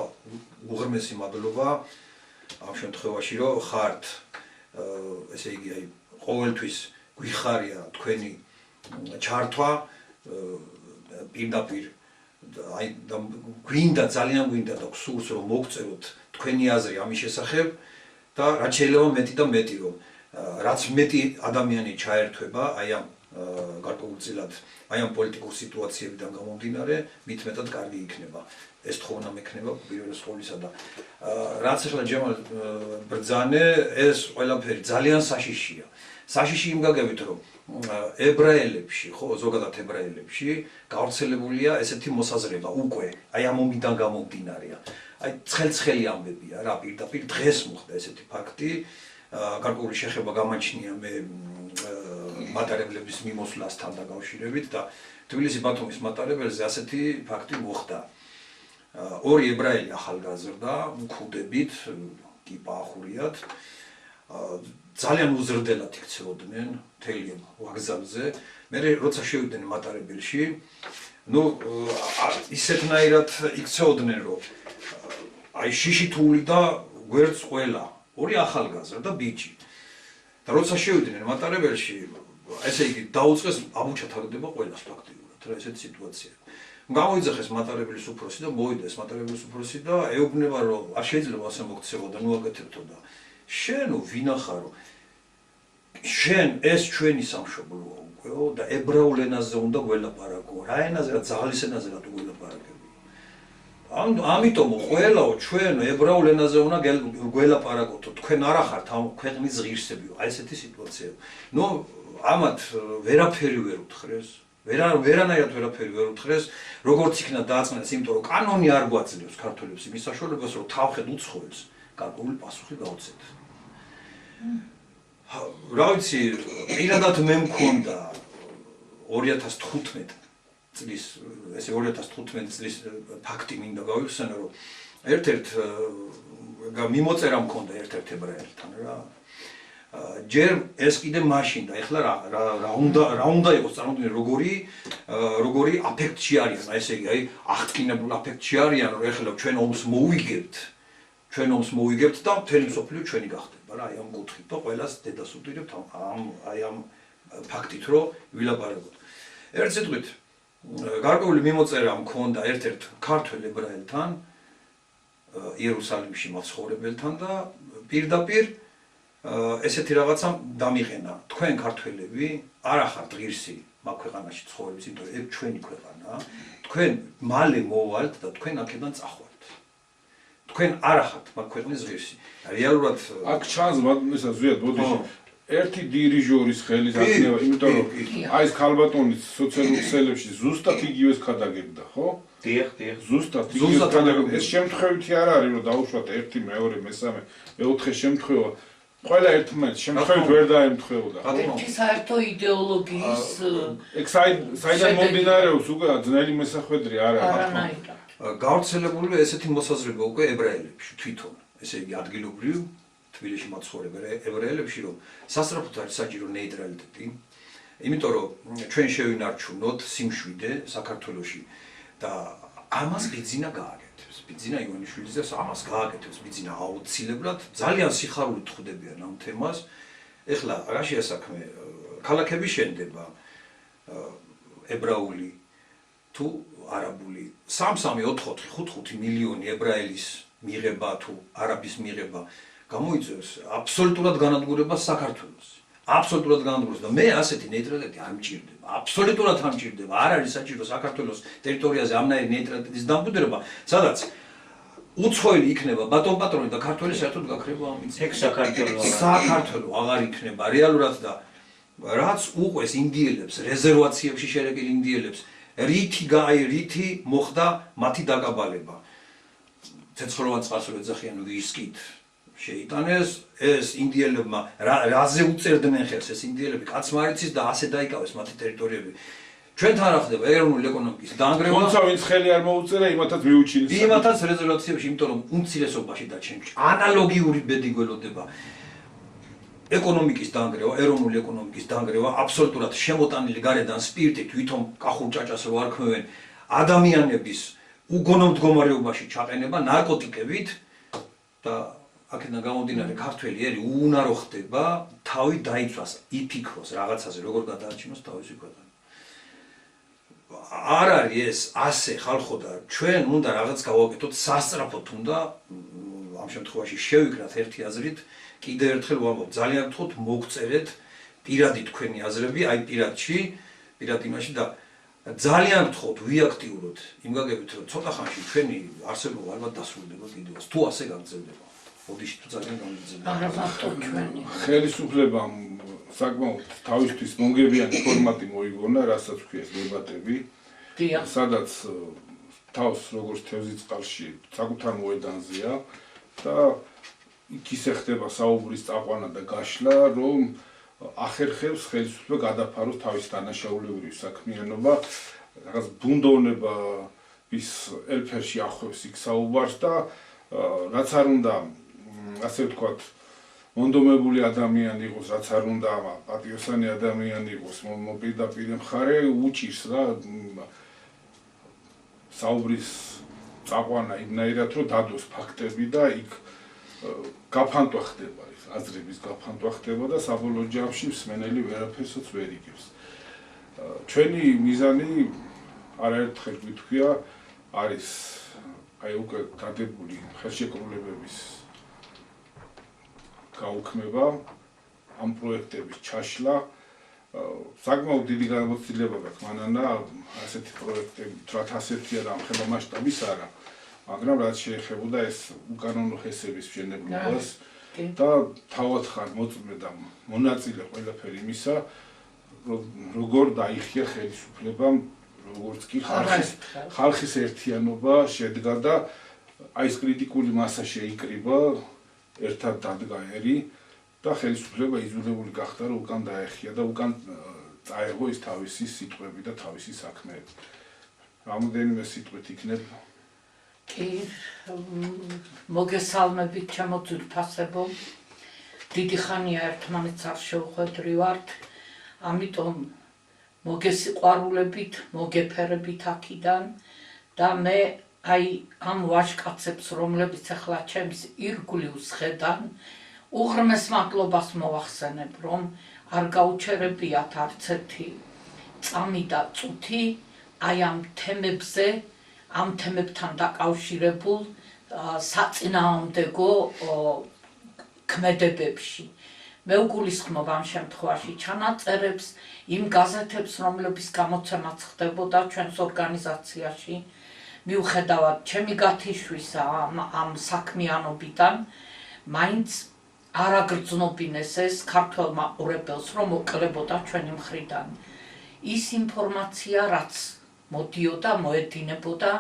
უღრმესი მადლობა ამ შემთხვევაში რომ ხართ ესე იგი აი ყოველთვის გვიხარია თქვენი ჩართვა პირდაპირ აი გვინდა ძალიან გვინდა და გსურს რომ მოგწეროთ თქვენი აზრი ამის შესახებ და რაც შეიძლება მეტი და მეტი რომ რაც მეტი ადამიანი ჩაერთვება აი ამ გარკვეულწილად აი ამ პოლიტიკურ სიტუაციებიდან გამომდინარე მით მეტად კარგი იქნება ეს თხოვნა მექნება პირველ სკოლისა და რაც ახლა ჯემალ ბრძანე ეს ყველაფერი ძალიან საშიშია საშიში იმ გაგებით რომ ებრაელებში ხო ზოგადად ებრაელებში გავრცელებულია ესეთი მოსაზრება უკვე აი ამ ომიდან გამომდინარეა აი ცხელ-ცხელი ამბებია რა პირდაპირ დღეს მოხდა ესეთი ფაქტი გარკვეული შეხება გამაჩნია მე მატარებლების მიმოსვლასთან დაკავშირებით და თბილისის ბათუმის მატარებელზე ასეთი ფაქტი მოხდა. ორი ებრაელი ახალგაზრდა მკვდებით კიპა ახურიათ ძალიან უზრდელად იქცეოდნენ მთელი ვაგზალზე. მე როცა შევიდნენ მატარებელში, ნუ ისეთნაირად იქცეოდნენ რომ აი შიშითული და გვერდს ყველა ორი ახალგაზრდა ბიჭი. და როცა შევიდნენ მატარებელში, ესე იგი დაუწყეს აბუჩათაგდება ყველას ფაქტიურად, რა ესეთი სიტუაცია. გამოიძახეს მატარებლის უფროსი და მოვიდა ეს მატარებლის უფროსი და ეუბნება რომ არ შეიძლება ასე მოქცევა და ნუ აკეთებთო და შენო ვინახარო შენ ეს ჩვენი სამშობლოა უკეო და ებრაულ ენაზე უნდა გველაპარაკო. რა ენაზე რა ძაღლის ენაზე რატო გველაპარაკები? ამიტომ ყველაო ჩვენ ებრაულ ენაზე უნდა გველაპარაკოთ. თქვენ არა ხართ ამ ქვეყნის ღირსები. აი ესეთი სიტუაცია. ნუ ამათ ვერაფერი ვერ უთხრეს. ვერანაირად ვერაფერი ვერ უთხრეს. როგორც იქნა დააწნეს, იმიტომ რომ კანონი არ გვაძლევს ქართველებს იმის საშუალებას, რომ თავხედ უცხოელს გარკვეული პასუხი გაუწიოთ. რა ვიცი, პირადად მე მქონდა 2015 წლის ესე 2015 წლის ფაქტი მინდა გავიხსენო რომ ერთ-ერთ მიმოწერა მქონდა ერთ-ერთ ებრაელთან რა ჯერ ეს კიდე მაშინ და ეხლა რა უნდა იყოს წარმოიდგინე როგორი აფექტში არიან ესე იგი აი აღტკინებულ აფექტში არიან რომ ეხლა ჩვენ ომს მოვიგებთ და მთელი მსოფლიო ჩვენი გახდება რა აი ამ კუთხით და ყველას დედას უდირებთ აი ამ ფაქტით რომ ვილაპარაკოთ ერთ სიტყვით გარკვეული მიმოწერა მქონდა ერთ-ერთ ქართველ ებრაელთან იერუსალიმში მაცხოვრებელთან და პირდაპირ ესეთი რაღაცა დამიყენა თქვენ ქართველები არ ახართ ღირსი მაგ ქვეყანაში ცხოვრების იმიტომ რომ ეს ჩვენი ქვეყანაა თქვენ მალე მოვალთ და თქვენ აქედან წახვალთ თქვენ არ ახართ მაგ ქვეყნის ღირსი რეალურად აქ ჩანს მაგისა ზვიად ბოდიში ერთი დირიჟორის ხელის აკნევა, იმიტომ რომ აი ეს ქალბატონის სოციალურ ქსელებში ზუსტად იგივეს ქადაგებდა, ხო? დიახ. ზუსტად იგივეს ქადაგებდა. ეს შემთხვევითი არ არის, რომ დაუშვათ ერთი, მეორე, მესამე, მეოთხე შემთხვევა. ყველა ერთმანეთს შემთხვევით ვერ დაემთხვეოდა. ერთი საერთო იდეოლოგიის ეგ საიდან მომდინარეობს უკვე ძნელი მესახვედრი არ არის. არანაირად. გავრცელებული ესეთი მოსაზრება უკვე ებრაელებში თვითონ, ესე იგი ადგილობრივ თბილისში მაცხოვრებ ებრაელებში, რომ სასწრაფოდ არის საჭირო ნეიტრალიტეტი, იმიტომ რომ ჩვენ შევინარჩუნოთ სიმშვიდე საქართველოში და ამას ბიძინა გააკეთებს. ბიძინა ივანიშვილიძე ამას გააკეთებს, ბიძინა აუცილებლად ძალიან სიხარულით ხვდებიან ამ თემას. ეხლა რა შეასაქმე ქალაქები შენდება ებრაული თუ არაბული 3-4-5 მილიონი ებრაელის მიღება თუ არაბის მიღება გამოიწვევს აბსოლუტურად განადგურებას საქართველოს. აბსოლუტურად განადგურებას და მე ასეთი ნეიტრალიტეტი არ მჭირდება. აბსოლუტურად არ მჭირდება. არ არის საჭირო საქართველოს ტერიტორიაზე ამნაირი ნეიტრალიტეტის დამკვიდრება, სადაც უცხოელი იქნება ბატონ პატრონი და ქართველი საერთოდ გაქრება ამით. ეგ საქართველოს საქართველო აღარ იქნება რეალურად და რაც უყვეს ინდიელებს, რეზერვაციებში შერეკილ ინდიელებს, რითი მოხდა მათი დაკაბალება. ცეცხლოვან წყალს რო ეძახიან ვისკით შეიტანეს, ეს ინდიელებმა რაზე უწერდნენ ხელს ეს ინდიელები, კაცმა არ იცის და ასე დაიკავეს მათი ტერიტორიები. ჩვენთან რა ხდება ეროვნული ეკონომიკის დანგრევა. თუმცა ვინც ხელი არ მოუწერა, იმათაც მიუჩინეს. იმათაც რეზოლუციებში, იმიტომ რომ უმცირესობაში და ჩემში ანალოგიური ბედი გველოდება. ეკონომიკის დანგრევა, ეროვნული ეკონომიკის დანგრევა, აბსოლუტურად შემოტანილი გარედან სპირტით, ვითომ კახურ-ჭაჭას რო არქმევენ, ადამიანების უგონო მდგომარეობაში ჩაყენება ნარკოტიკებით და აქედან გამომდინარე ქართველი ერი უუნარო ხდება, თავი დაიცვას, იფიქროს რაღაცაზე, როგორ გადაარჩინოს თავისი ქვეყანა. არ არის ეს ასე ხალხო და ჩვენ უნდა რაღაც გავაკეთოთ სასწრაფოდ უნდა ამ შემთხვევაში შევიკრათ ერთი აზრით კიდევ ერთხელ ვამბობ ძალიან გთხოვთ მოგწერეთ პირადი თქვენი აზრები აი პირად იმაში და ძალიან გთხოვთ ვიაქტიუროთ იმ გაგებით რომ ცოტა ხანში ჩვენი არსებობა ალბათ დასრულდება კიდევაც თუ ასე გაგრძელდება ოდიში თუ ძალიან გამიძებნა არა მარტო ჩვენი ხელისუფლებამ საკმაოდ თავისთვის მონგებიანი ფორმატი მოიგონა, რასაც ქვია დებატები, სადაც თავს როგორც თევზი წყალში საკუთარ მოედანზეა და იქ ისე ხდება საუბრის წაყვანა და გაშლა, რომ ახერხებს ხელისუფლება გადაფაროს თავის დანაშაულებრივ საქმიანობა, რაღაც ბუნდოვნება ის ელფერში ახვევს იქ საუბარს და რაც არ უნდა ასე ვთქვათ მონდომებული ადამიანი იყოს, რაც არ უნდა პატიოსანი ადამიანი იყოს, მოპირდაპირ მხარე უჭირს რა საუბრის წაყვანა იმნაირად, რომ დადოს ფაქტები და იქ გაფანტვა ხდება, ის აზრების გაფანტვა ხდება და საბოლოო ჯამში მსმენელი ვერაფერსაც ვერ იგებს. ჩვენი მიზანი არაერთხელ გვითქვია, არის აი უკვე დადებული ხელშეკრულებების გაუქმება, ამ პროექტების ჩაშლა, საკმაოდ დიდი გამოცდილება გაქვს მანანა ასეთი პროექტები, თრათ ასეთია და ამხელა მასშტაბის არა, მაგრამ რაც შეეხებოდა ეს უკანონო ჰესების მშენებლობას და თავად ხარ მოწმე და მონაწილე ყველაფერი იმისა, როგორ დაიხია ხელისუფლებამ, როგორც კი ხალხის ერთიანობა შედგა და აი ეს კრიტიკული მასა შეიკრიბა ერთად დადგა ერი და ხელისუფლება იძულებული გახდა რომ უკან დაეხია და უკან წაეღო ის თავისი სიტყვები და თავისი საქმეები. რამოდენიმე სიტყვით იქნებ კი მოგესალმებით ჩემო ძვირფასებო. დიდი ხანია ერთმანეთს არ შევხვედრივართ, ამიტომ მოგესიყვარულებით, მოგეფერებით აქიდან და მე აი ამ ვაჟკაცებს, რომლებიც ახლა ჩემს ირგვლივს ხედან, უღრმეს მადლობას მოვახსენებ, რომ არ გაუჩერებიათ არც ერთი წამი და წუთი აი ამ თემებზე, ამ თემებთან დაკავშირებულ საწინააღმდეგო ქმედებებში. მე უგულისხმობ ამ შემთხვევაში ჩანაწერებს, იმ გაზეთებს, რომლებიც გამოცემაც ხდებოდა ჩვენს ორგანიზაციაში. მიუხედავად ჩემი გათიშვისა ამ საქმიანობიდან, მაინც არ აგრძნობინეს ეს ქართველ მაყურებელს, რომ მოკლებოდა ჩვენი მხრიდან. ის ინფორმაცია, რაც მოდიოდა, მოედინებოდა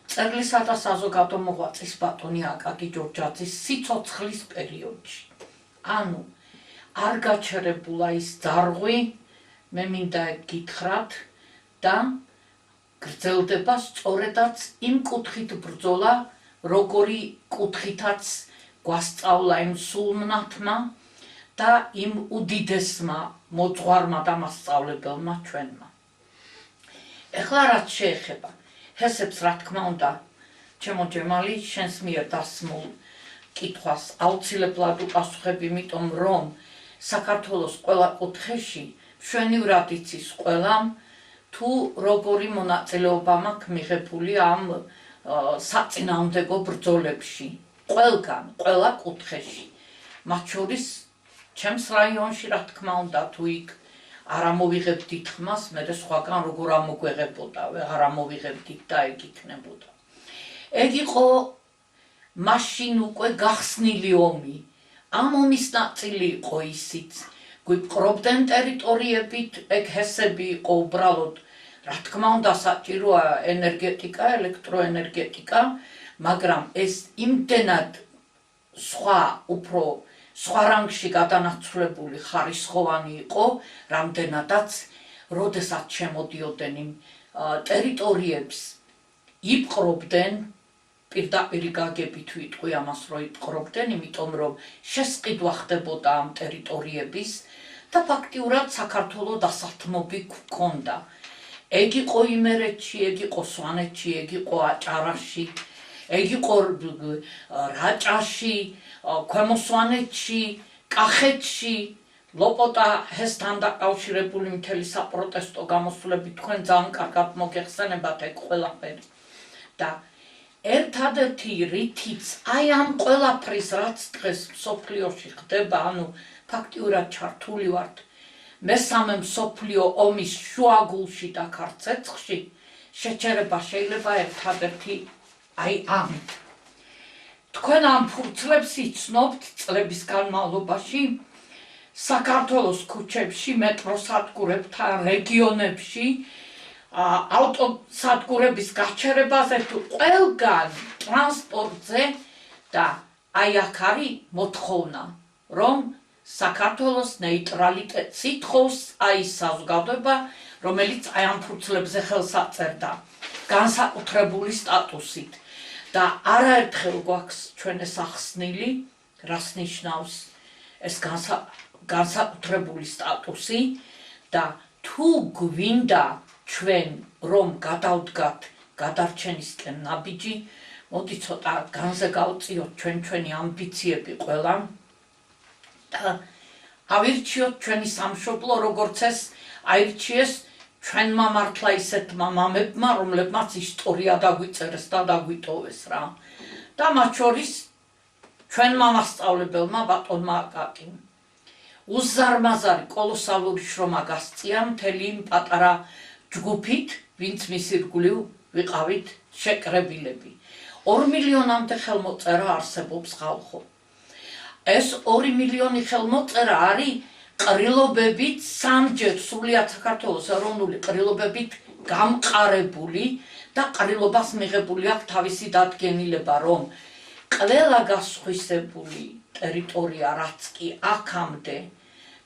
მწერლისა და საზოგადო მოღვაწის ბატონი აკაკი ჯორჯაძის სიცოცხლის პერიოდში. ანუ არ გაჩერებულა ის ძარღვი, მე მინდა გითხრათ და გრძელდება სწორედაც იმ კუთხით ბრძოლა, როგორი კუთხითაც გვასწავლა იმ სულმნათმა და იმ უდიდესმა მოძღვარმა და მასწავლებელმა ჩვენმა. ეხლა რაც შეეხება ჰესებს, რა თქმა უნდა, ჩემო ჯემალი, შენს მიერ დასმულ კითხვას აუცილებლად უპასუხებ, იმიტომ რომ საქართველოს ყველა კუთხეში მშვენივრად იცის ყველამ, თუ როგორი მონაწილეობა მაქვს მიღებული ამ საწინააღმდეგო ბრძოლებში, ყველგან, ყველა კუთხეში, მათ შორის ჩემს რაიონში, რა თქმა უნდა, თუ იქ არ ამოვიღებდით ხმას, მე სხვაგან როგორ ამოგვეღებოდა, ვეღარ ამოვიღებდით და ეგ იქნებოდა. ეგ იყო მაშინ უკვე გახსნილი ომი. ამ ომის ნაწილი იყო ისიც, გვიპყრობდნენ ტერიტორიებით, ეგ ჰესები იყო უბრალოდ, რა თქმა უნდა, საჭიროა ენერგეტიკა, ელექტროენერგეტიკა, მაგრამ ეს იმდენად სხვა რანგში გადანაცვლებული ხარისხოვანი იყო, რამდენადაც, როდესაც შემოდიოდნენ იმ ტერიტორიებს იპყრობდნენ, პირდაპირი გაგებით ვიტყვი ამას, რომ იპყრობდნენ, იმიტომ რომ შესყიდვა ხდებოდა ამ ტერიტორიების და ფაქტიურად საქართველოს დასათმობი ჰქონდა. ეგ იყო იმერეთში, ეგ იყო სვანეთში, ეგ იყო აჭარაში, ეგ იყო რაჭაში, ქვემო სვანეთში, კახეთში, ლოპოტა ჰესთან დაკავშირებული მთელი საპროტესტო გამოსვლები თქვენ ძალიან კარგად მოგეხსენებათ ეგ ყველაფერი. და ერთადერთი რითიც აი ამ ყველაფრის რაც დღეს მსოფლიოში ხდება, ანუ ფაქტიურად ჩართული ვართ მესამე მსოფლიო ომის შუაგულში და ქარცეცხლში, შეჩერება შეიძლება ერთადერთი აი ამით. თქვენ ამ ფურცლებს იცნობთ წლების განმავლობაში საქართველოს ქუჩებში, მეტროსადგურებთან, რეგიონებში, ავტოსადგურების გაჩერებაზე თუ ყველგან ტრანსპორტზე და აი აქ არის მოთხოვნა, რომ საქართველოს ნეიტრალიტეტს ითხოვს აი ის საზოგადოება, რომელიც აი ამ ფურცლებზე ხელს აწერდა განსაკუთრებული სტატუსით და არაერთხელ გვაქვს ჩვენ ეს ახსნილი, რას ნიშნავს ეს განსაკუთრებული სტატუსი და თუ გვინდა ჩვენ რომ გადავდგათ გადარჩენისკენ ნაბიჯი, მოდი ცოტა განზე გავწიოთ ჩვენი ამბიციები ყველა და ავირჩიოთ ჩვენი სამშობლო, როგორც ეს აირჩიეს ჩვენმა მართლა ისეთმა მამებმა, რომლებმაც ისტორია დაგვიწერეს და დაგვიტოვეს რა. და მათ შორის ჩვენმა მასწავლებელმა ბატონმა აკაკიმ. უზარმაზარი კოლოსალური შრომა გასწია მთელი იმ პატარა ჯგუფით, ვინც მის ირგვლივ ვიყავით შეკრებილები. 2 მილიონამდე ხელმოწერა არსებობს ხალხო. ეს 2 მილიონი ხელმოწერა არის ყრილობებით, სამჯერ სრულიად საქართველოს ეროვნული ყრილობებით გამყარებული და ყრილობას მიღებული აქვს თავისი დადგენილება, რომ ყველა გასხვისებული ტერიტორია, რაც კი აქამდე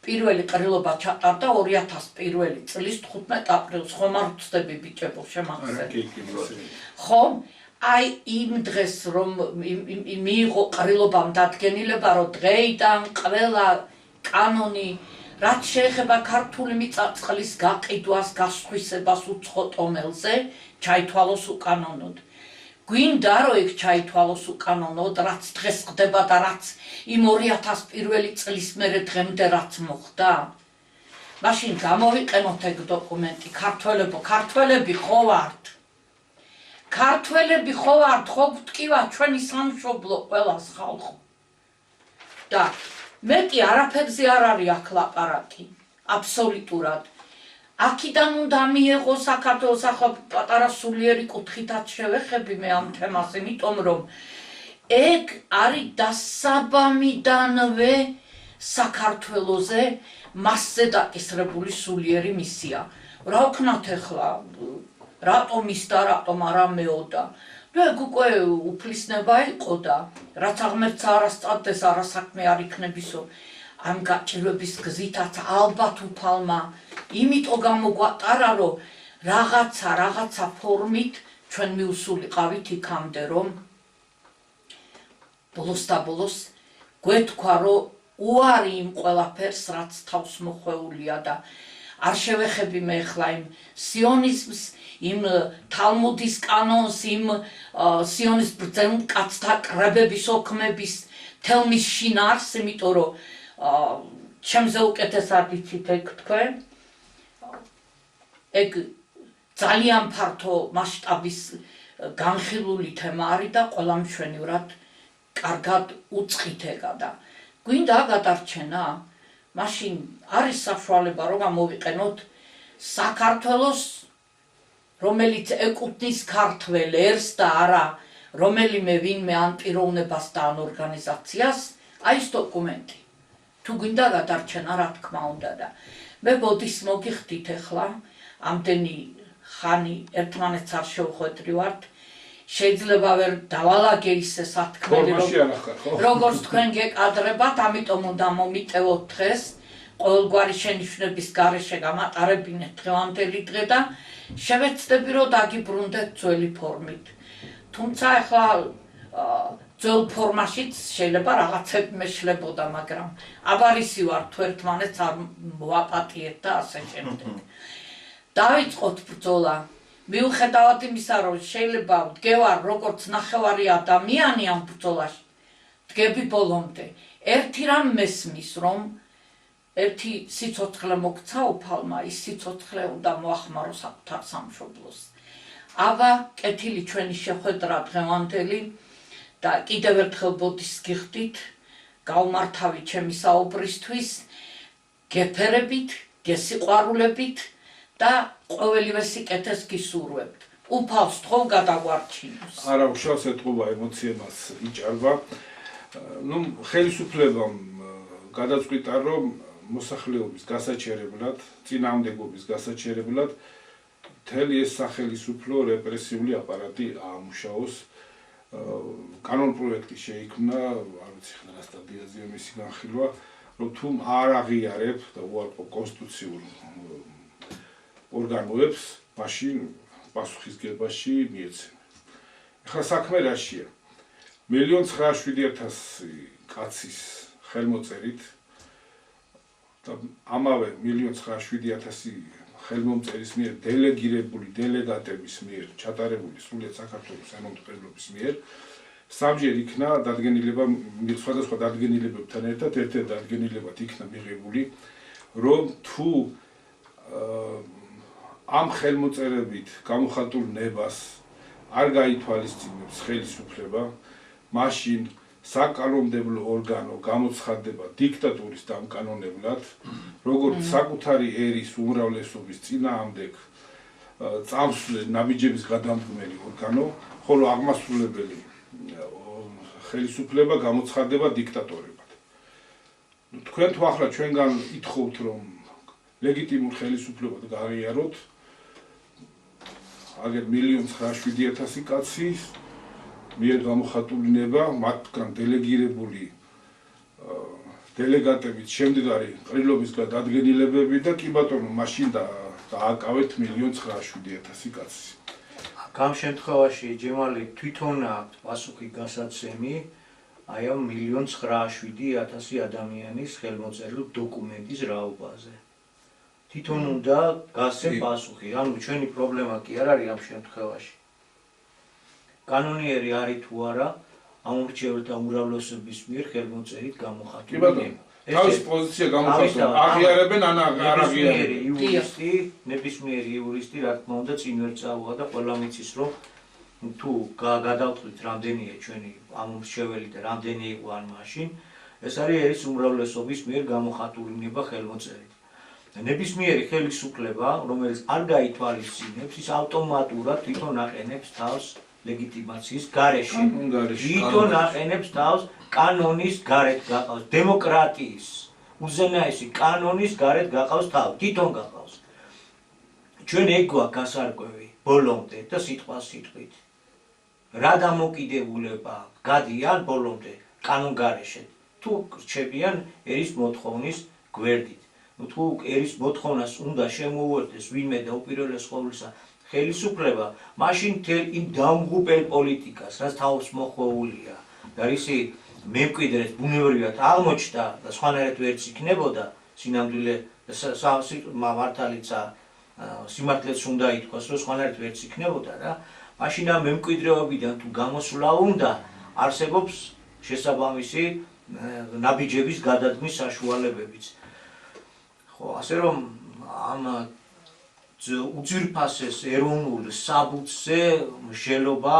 პირველი ყრილობა ჩატარდა 2001 წლის 15 აპრილს, ხომ არ ვწდები ბიჭებო, შემახსენე. ხო, აი იმ დღეს რომ მიიღო ყრილობამ დადგენილება, რომ დღეიდან ყველა კანონი, რაც შეეხება ქართული მიწა-წყლის გაყიდვას, გასხვისებას უცხო ტომელზე, ჩაითვალოს უკანონოდ. გვინდა რომ ეგ ჩაითვალოს უკანონოდ, რაც დღეს ხდება და რაც იმ 2001 წლის მერე დღემდე რაც მოხდა. მაშინ გამოვიყენოთ ეგ დოკუმენტი, ქართველები ხო ვართ? ქართველები ხო ვართ, ხო გვტკივა ჩვენი სამშობლო ყველას ხალხო. და მეტი არაფერზე არ არის აქ ლაპარაკი, აბსოლუტურად. აქედან უნდა მიეღო საქართველოს, ახლა პატარა სულიერი კუთხითაც შევეხები მე ამ თემას, იმიტომ რომ ეგ არის დასაბამიდანვე საქართველოზე მასზე დაკისრებული სულიერი მისია. რა ვქნათ ახლა, რატომ ის და რატომ არა მეოდა, ნუ ეგ უკვე უფლისნება იყო და რაც აღმერთს არასწავდეს არასაქმე არ იქნებისო ამ გაჭირვების გზითაც ალბათ უფალმა იმიტომ გამოგვატარა რომ რაღაცა ფორმით ჩვენ მიუსულიყავით იქამდე რომ ბოლოს და ბოლოს გვეთქვა რომ უარი იმ ყველაფერს რაც თავს მოხვეულია და არ შევეხები მე ახლა იმ სიონიზმს იმ თალმუდის კანონს იმ სიონის ბრძენ კაცთა კრებების ოქმების თელმის შინაარს იმიტომ რომ ჩემზე უკეთესად იცით ეგ თქვენ ეგ ძალიან ფართო მასშტაბის განხილული თემა არის და ყველა მშვენივრად კარგად უწყითეგა და გვინდა გადარჩენა მაშინ არის საშუალება რომ გამოვიყენოთ საქართველოს რომელიც ეკუთვნის ქართველ ერს და არა რომელიმე ვინმე ან პიროვნებას და ან ორგანიზაციას აი ეს დოკუმენტი თუ გვინდა გადარჩენა რა თქმა უნდა და მე ბოდის მოგიხდით ახლა ამდენი ხანი ერთმანეთს არ შევხვედრივართ შეიძლება ვერ დავალაგე ისე სათქმელი როგორც თქვენ გეკადრებათ ამიტომ უნდა მომიტევოთ დღეს ყოველგვარი შენიშვნების გარეშე გამატარებინეთ დღევანდელი დღე და შევეცდები რომ დაგიბრუნდეთ ძველი ფორმით თუმცა ახლა ძველ ფორმაშიც შეიძლება რაღაცები მეშლებოდა მაგრამ აბარისი ვარ თუ ერთმანეთს არ მოვაპატიეთ და ასე შემდეგ დავიწყოთ ბრძოლა მიუხედავად იმისა რომ შეიძლება ვდგევარ როგორც ნახევარი ადამიანი ამ ბრძოლაში ვდგები ბოლომდე ერთი რამ მესმის რომ ერთი სიცოცხლე მოგცა უფალმა ის სიცოცხლე უნდა მოახმაროს საკუთარ სამშობლოს აბა კეთილი ჩვენი შეხვედრა დღევანდელი და კიდევ ერთხელ ბოდის გიხდით გავმართავი ჩემი საუბრისთვის გეფერებით გესიყვარულებით და ყოველივე სიკეთეს გისურვებთ. უფალს თხოვ გადაგვარჩინოს. არა უშავს ეთყობა ემოციებას იჭარბა. ნუ ხელისუფლებამ გადაწყვიტა რომ მოსახლეობის გასაჩერებლად, წინააღმდეგობის გასაჩერებლად მთელი ეს სახელისუფლო რეპრესიული აპარატი აამუშაოს. კანონპროექტი შეიქმნა, არ ვიცი ხან რა სტადიაზეა მისი განხილვა, რომ თუ არ აღიარებ და უარყო კონსტიტუციურ ორგანოებს, მაშინ პასუხისგებაში მიეცემა. ახლა საქმე რაშია? 1,907,000 კაცის ხელმოწერით და ამავე 1,907,000 ხელმომწერის მიერ დელეგირებული დელეგატების მიერ ჩატარებული სრულიად საქართველოს სამომწყებლობის მიერ სამჯერ იქნა დადგენილება სხვადასხვა დადგენილებებთან ერთად ერთ-ერთ დადგენილებად იქნა მიღებული რომ თუ ამ ხელმოწერებით გამოხატულ ნებას არ გაითვალისწინებს ხელისუფლება მაშინ საკანონმდებლო ორგანო გამოცხადდება დიქტატურის დამკანონებლად როგორც საკუთარი ერის უმრავლესობის წინააღმდეგ წამსვლელ ნაბიჯების გადამდგმელი ორგანო ხოლო აღმასრულებელი ხელისუფლება გამოცხადდება დიქტატორებად თქვენ თუ ახლა ჩვენგან ითხოვთ რომ ლეგიტიმურ ხელისუფლებად გაიაროთ აგერ 1,907,000 კაცი მიერ გამოხატული ნება მათგან დელეგირებული დელეგატებით შემდგარი ყრილობისგან დადგენილებები და კი ბატონო მაშინ დააკავეთ 1,907,000 კაცი ამ შემთხვევაში ჯემალი თვითონ აქვს პასუხი გასაცემი აი ამ 1,907,000 ადამიანის ხელმოწერილ დოკუმენტის რაობაზე თვითონ უნდა გასცემ პასუხი ანუ ჩვენი პრობლემა კი არ არის ამ შემთხვევაში კანონიერი არის თუ არა ამორჩეველთა უმრავლესობის მიერ ხელმოწერით გამოხატული. კი ბატონო, თავის პოზიცია გამოხატული. აღიარებენ ან არ აღიარებენ. ნებისმიერი იურისტი, რა თქმა უნდა, წინ ვერ წაუღა და ყველა მიცის რომ თუ გადავწყვით რამდენია ჩვენი ამორჩეველი და რამდენი იყო ან მაშინ, ეს არის ერის უმრავლესობის მიერ გამოხატული ნება ხელმოწერით. ნებისმიერი ხელისუფლება, რომელიც არ გაითვალისწინებს, ის ავტომატურად თვითონ აყენებს თავს ლეგიტიმაციის გარეშე. თვითონ აყენებს თავს კანონის გარეთ გაყავს, დემოკრატიის უზენაესი კანონის გარეთ გაყავს თავს, თვითონ გაყავს. ჩვენ ეგ გვაქვს გასარკვევი ბოლომდე და სიტყვას სიტყვით. რა დამოკიდებულება გადიან ბოლომდე კანონგარეშე თუ რჩებიან ერის მოთხოვნის გვერდით. თუ ერის მოთხოვნას უნდა შემოუერთდეს ვინმე და უპირველეს ყოვლისა ხელისუფლება, მაშინ მთელ იმ დამღუპელ პოლიტიკას, რაც თავს მოხვეულია და რისი მემკვიდრეს ბუნებრივად აღმოჩნდა და სხვანაირად ვერც იქნებოდა, სინამდვილე მართალიცა სიმართლეც უნდა ითქვას, რომ სხვანაირად ვერც იქნებოდა რა, მაშინ ამ მემკვიდრეობიდან თუ გამოსვლა უნდა, არსებობს შესაბამისი ნაბიჯების გადადგმის საშუალებებიც. ხო, ასე რომ ამ უძვირფასეს ეროვნულ საბუთზე მსჯელობა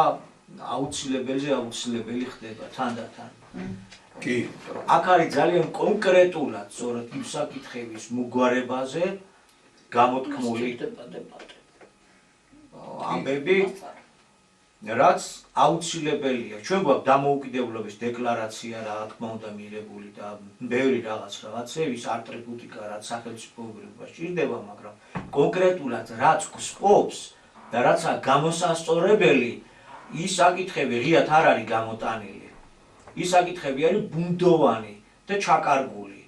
აუცილებელი ხდება თანდათან. კი. აქ არის ძალიან კონკრეტულად სწორედ იმ საკითხების მოგვარებაზე გამოთქმული ამბები, რაც აუცილებელია. ჩვენ გვაქვს დამოუკიდებლობის დეკლარაცია, რა თქმა უნდა მიღებული და ბევრი რაღაცების ატრიბუტიკა, რაც სახელმწიფოებრიობას სჭირდება, მაგრამ კონკრეტულად რაც გვსპობს და რაცა გამოსასწორებელი, ის საკითხები ღიად არ არის გამოტანილი. ის საკითხები არის ბუნდოვანი და ჩაკარგული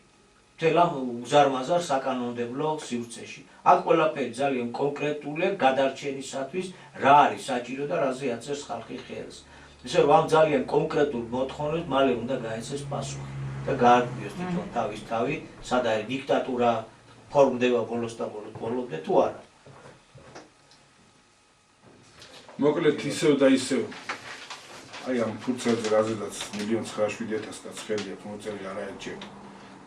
მთელ ამ უზარმაზარ საკანონმდებლო სივრცეში. აქ ყველაფერი ძალიან კონკრეტულია გადარჩენისათვის, რა არის საჭირო და რაზე აწერს ხალხი ხელს. ისე რომ ამ ძალიან კონკრეტულ მოთხოვნებს მალე უნდა გაეცეს პასუხი და გაარკვიოს თვითონ თავის თავი, სად არის დიქტატურა ფორმდება ბოლოს და ბოლომდე თუ არა. მოკლედ ისევ და ისევ აი ამ ფურცელზე რაზედაც 1,907,000 კაც ხელი აქვს მოწელი არაერთხელ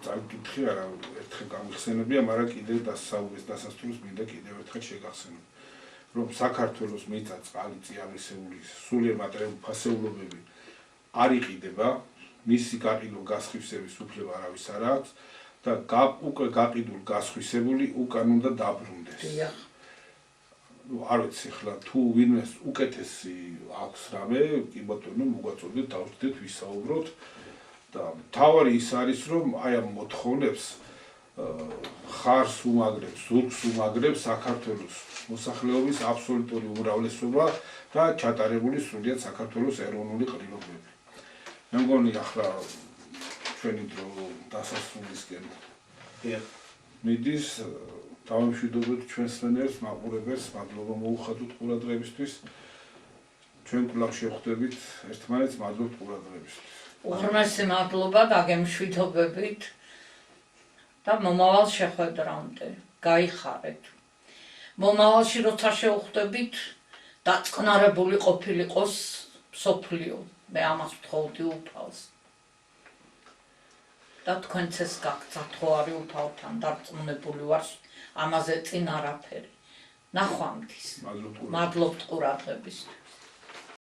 წაკითხი არა ერთხელ გამიხსენებია, მაგრამ კიდევ დასასრულს მინდა კიდევ ერთხელ შეგახსენო, რომ საქართველოს მიწა, წყალი, წიაღისეული სულიერ მატერიალური ფასეულობები არ იყიდება, მისი გაყიდვა გასხვისების უფლება არავის არ აქვს და უკვე გაყიდულ გასხვისებული უკან უნდა დაბრუნდეს. არ ვიცი ხლა თუ ვინმეს უკეთესი აქვს რამე, კი ბატონო მოგვაწოდეთ დავждეთ ვისაუბროთ და თავარი ის არის რომ აი ამ მოთხოვნებს ხარს უმაგრებს, ზურგს უმაგრებს საქართველოს მოსახლეობის აბსოლუტური უმრავლესობა და ჩატარებული სრულიად საქართველოს ეროვნული ყრილობები. მე მგონი ახლა ჩვენი დრო დასასრულისკენ მიდის დავამშვიდობთ ჩვენს სვენერს, მაყურებელს, მადლობა მოუხადოთ ყურადღებისთვის. ჩვენ კვლავ შევხვდებით ერთმანეთს, მადლობთ ყურადღებისთვის. უღრმესი მადლობა დაგემშვიდობებით და მომავალ შეხვედრამდე გაიხარეთ. მომავალში როცა შევხვდებით, დაწყნარებული ყოფილიყოს მსოფლიო. მე ამას ვთხოვდი უფალს. და თქვენც ეს გაგცათ ხო არის უფალთან დარწმუნებული ვარ, ამაზე წინ არაფერი. ნახვამდის. მადლობთ ყურადღებისთვის.